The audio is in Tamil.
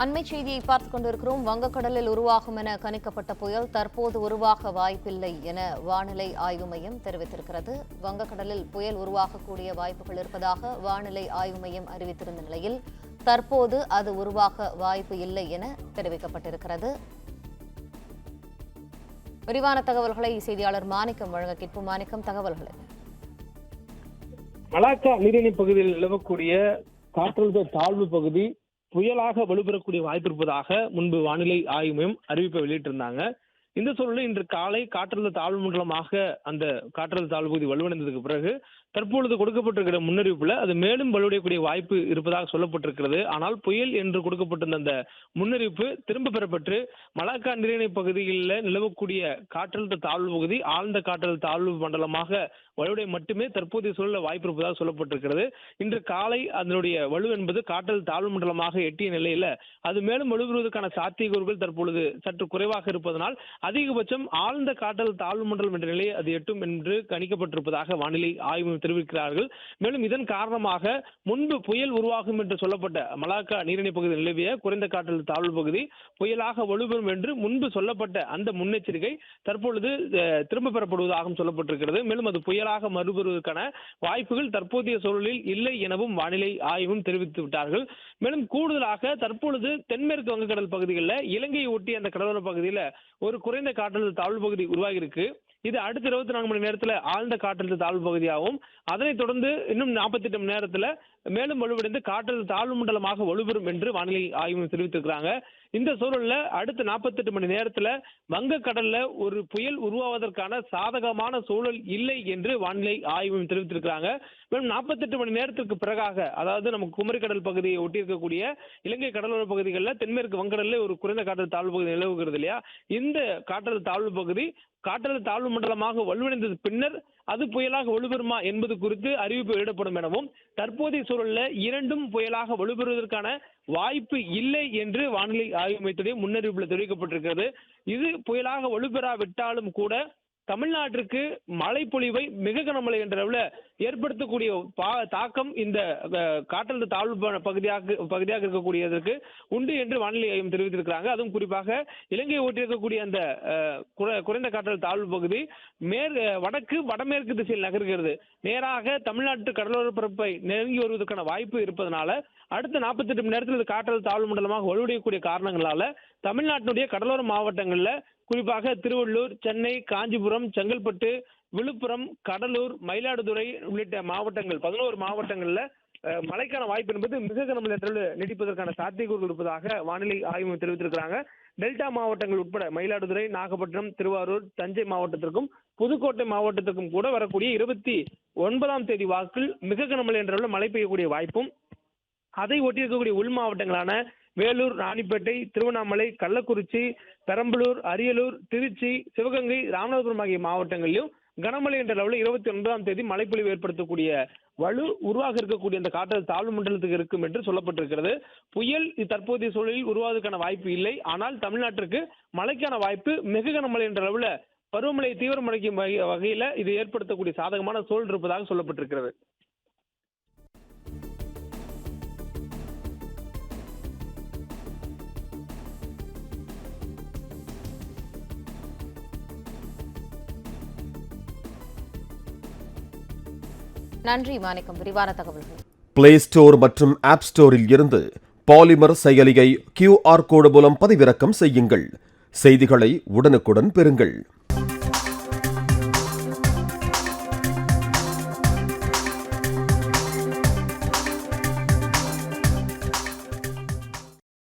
அண்மை செய்தியை பார்த்துக் கொண்டிருக்கிறோம். வங்கக்கடலில் உருவாகும் என கணிக்கப்பட்ட புயல் தற்போது உருவாக வாய்ப்பில்லை என வானிலை ஆய்வு மையம் தெரிவித்திருக்கிறது. வங்கக்கடலில் புயல் உருவாகக்கூடிய வாய்ப்புகள் இருப்பதாக வானிலை ஆய்வு மையம் அறிவித்திருந்த நிலையில் தற்போது அது உருவாக வாய்ப்பு இல்லை என தெரிவிக்கப்பட்டிருக்கிறது. விரிவான தகவல்களை செய்தியாளர் மாணிக்கம் வழங்க கேட்போம். மாணிக்கம், தகவல்களை. மலாக்கா நீரிணை பகுதியில் நிலவக்கூடிய காற்றழுத்த தாழ்வு பகுதி புயலாக வலுப்பெறக்கூடிய வாய்ப்பு இருப்பதாக முன்பு வானிலை ஆய்வு மையம் அறிவிப்பை வெளியிட்டிருந்தாங்க. இந்த சூழலில் இன்று காலை காற்றழுத்த தாழ்வு மண்டலமாக அந்த காற்றழுத்த தாழ்வு பகுதி வலுவடைந்ததுக்கு பிறகு தற்பொழுது கொடுக்கப்பட்டிருக்கிற முன்னறிவிப்புல அது மேலும் வலுவடையக்கூடிய வாய்ப்பு இருப்பதாக சொல்லப்பட்டிருக்கிறது. ஆனால் புயல் என்று கொடுக்கப்பட்டிருந்த அந்த முன்னறிவிப்பு திரும்ப பெறப்பட்டு மலாக்கா நீரிணை பகுதிகளில் நிலவக்கூடிய காற்றழுத்த தாழ்வு பகுதி ஆழ்ந்த காற்றழுத்த தாழ்வு மண்டலமாக வலுவடைய மட்டுமே தற்போதைய சூழல வாய்ப்பு இருப்பதாக சொல்லப்பட்டிருக்கிறது. இன்று காலை அதனுடைய வலு என்பது காற்றழுத்த தாழ்வு மண்டலமாக எட்டிய நிலையில அது மேலும் வலுப்பெறுவதற்கான சாத்தியக்கூறுகள் தற்பொழுது சற்று குறைவாக இருப்பதனால் அதிகபட்சம் ஆழ்ந்த காற்றழுத்த தாழ்வு மண்டலம் என்ற நிலையை அது எட்டும் என்று கணிக்கப்பட்டிருப்பதாக வானிலை ஆய்வு தெரிவிக்கிறார்கள். மேலும் இதன் காரணமாக முன்பு புயல் உருவாகும் என்று சொல்லப்பட்ட மலாக்கா நீரிணை பகுதியில் நிலவிய குறைந்த காற்றழுத்த தாழ்வு பகுதி புயலாக வலுப்பெறும் என்று முன்பு சொல்லப்பட்ட அந்த முன்னெச்சரிக்கை தற்பொழுது திரும்ப பெறப்படுவதாகவும் சொல்லப்பட்டிருக்கிறது. மேலும் அது புயலாக மறுபெறுவதற்கான வாய்ப்புகள் தற்போதைய சூழலில் இல்லை எனவும் வானிலை ஆய்வும் தெரிவித்து விட்டார்கள். மேலும் கூடுதலாக தற்பொழுது தென்மேற்கு வங்கக்கடல் பகுதிகளில் இலங்கையை ஒட்டி அந்த கடலோர பகுதியில் ஒரு குறைந்த காற்றழுத்த தாழ்வு பகுதி உருவாகி இருக்கு. இது அடுத்த 24 மணி நேரத்தில் ஆழ்ந்த காற்றழுத்த தாழ்வு பகுதியாகவும் அதனைத் தொடர்ந்து இன்னும் 48 மணி நேரத்தில் மேலும் வலுவடைந்து காற்றழுத்த தாழ்வு மண்டலமாக வலுப்பெறும் என்று வானிலை ஆய்வு தெரிவித்திருக்கிறாங்க. இந்த சூழல்ல அடுத்த 48 மணி நேரத்தில் வங்கக்கடல்ல ஒரு புயல் உருவாவதற்கான சாதகமான சூழல் இல்லை என்று வானிலை ஆய்வு தெரிவித்திருக்கிறாங்க. மேலும் 48 மணி நேரத்திற்கு பிறகாக, அதாவது நமக்கு குமரிக்கடல் பகுதியை ஒட்டி இருக்கக்கூடிய இலங்கை கடலோர பகுதிகளில் தென்மேற்கு வங்கக்கடலில் ஒரு குறைந்த காற்றழுத்த தாழ்வு பகுதி நிலவுகிறது இல்லையா, இந்த காற்றழுத்த தாழ்வு பகுதி காற்றழுத்த தாழ்வு மண்டலமாக வலுவடைந்தது பின்னர் அது புயலாக வலுப்பெறுமா என்பது குறித்து அறிவிப்பு வெளியிடப்படும் எனவும் தற்போதைய சூழல்ல இரண்டும் புயலாக வலுப்பெறுவதற்கான வாய்ப்பு இல்லை என்று வானிலை ஆய்வு மையத்துடைய முன்னறிவிப்பில் தெரிவிக்கப்பட்டிருக்கிறது. இது புயலாக வலுப்பெறாவிட்டாலும் கூட தமிழ்நாட்டிற்கு மழை பொழிவை மிக கனமழை என்ற அளவில் ஏற்படுத்தக்கூடிய தாக்கம் இந்த காற்றழுத்த தாழ்வு பகுதியாக இருக்கக்கூடியதற்கு உண்டு என்று வானிலை ஆய்வு தெரிவித்திருக்கிறாங்க. அதுவும் குறிப்பாக இலங்கையை ஒட்டியிருக்கக்கூடிய அந்த குறைந்த காற்றழுத்த தாழ்வு பகுதி வடக்கு வடமேற்கு திசையில் நகர்கிறது. நேராக தமிழ்நாட்டு கடலோர பரப்பை நெருங்கி வருவதற்கான வாய்ப்பு இருப்பதனால அடுத்த 48 மணி நேரத்தில் இது காற்றழுத்த தாழ்வு மண்டலமாக வலுவடையக்கூடிய காரணங்களால தமிழ்நாட்டினுடைய கடலோர மாவட்டங்கள்ல குறிப்பாக திருவள்ளூர், சென்னை, காஞ்சிபுரம், செங்கல்பட்டு, விழுப்புரம், கடலூர், மயிலாடுதுறை உள்ளிட்ட மாவட்டங்கள் 11 மாவட்டங்கள்ல மழைக்கான வாய்ப்பு என்பது மிக கனமழை என்று நீடிப்பதற்கான சாத்தியக்கூறுகள் இருப்பதாக வானிலை ஆய்வு தெரிவித்திருக்கிறாங்க. டெல்டா மாவட்டங்கள் உட்பட மயிலாடுதுறை, நாகப்பட்டினம், திருவாரூர், தஞ்சை மாவட்டத்திற்கும் புதுக்கோட்டை மாவட்டத்திற்கும் கூட வரக்கூடிய 29ஆம் தேதி வாக்கில் மிக கனமழை என்ற மழை பெய்யக்கூடிய வாய்ப்பும், அதை ஒட்டியிருக்கக்கூடிய உள் மாவட்டங்களான வேலூர், ராணிப்பேட்டை, திருவண்ணாமலை, கள்ளக்குறிச்சி, பெரம்பலூர், அரியலூர், திருச்சி, சிவகங்கை, ராமநாதபுரம் ஆகிய மாவட்டங்களிலும் கனமழை என்ற அளவில் 29ஆம் தேதி மழைப்பொழிவு ஏற்படுத்தக்கூடிய வலு உருவாக இருக்கக்கூடிய அந்த காற்றழுத்த தாழ்வு மண்டலத்துக்கு இருக்கும் என்று சொல்லப்பட்டிருக்கிறது. புயல் தற்போதைய சூழலில் உருவாவதற்கான வாய்ப்பு இல்லை. ஆனால் தமிழ்நாட்டிற்கு மழைக்கான வாய்ப்பு மிக கனமழை என்ற அளவில் பருவமழை தீவிரமடைக்கும் வகையில் இது ஏற்படுத்தக்கூடிய சாதகமான சூழல் இருப்பதாக சொல்லப்பட்டிருக்கிறது. நன்றி மாணிக்கம், விரிவான தகவல்கள். பிளே ஸ்டோர் மற்றும் ஆப் ஸ்டோரில் இருந்து பாலிமர் செயலியை QR கோடு மூலம் பதிவிறக்கம் செய்யுங்கள். செய்திகளை உடனுக்குடன் பெறுங்கள்.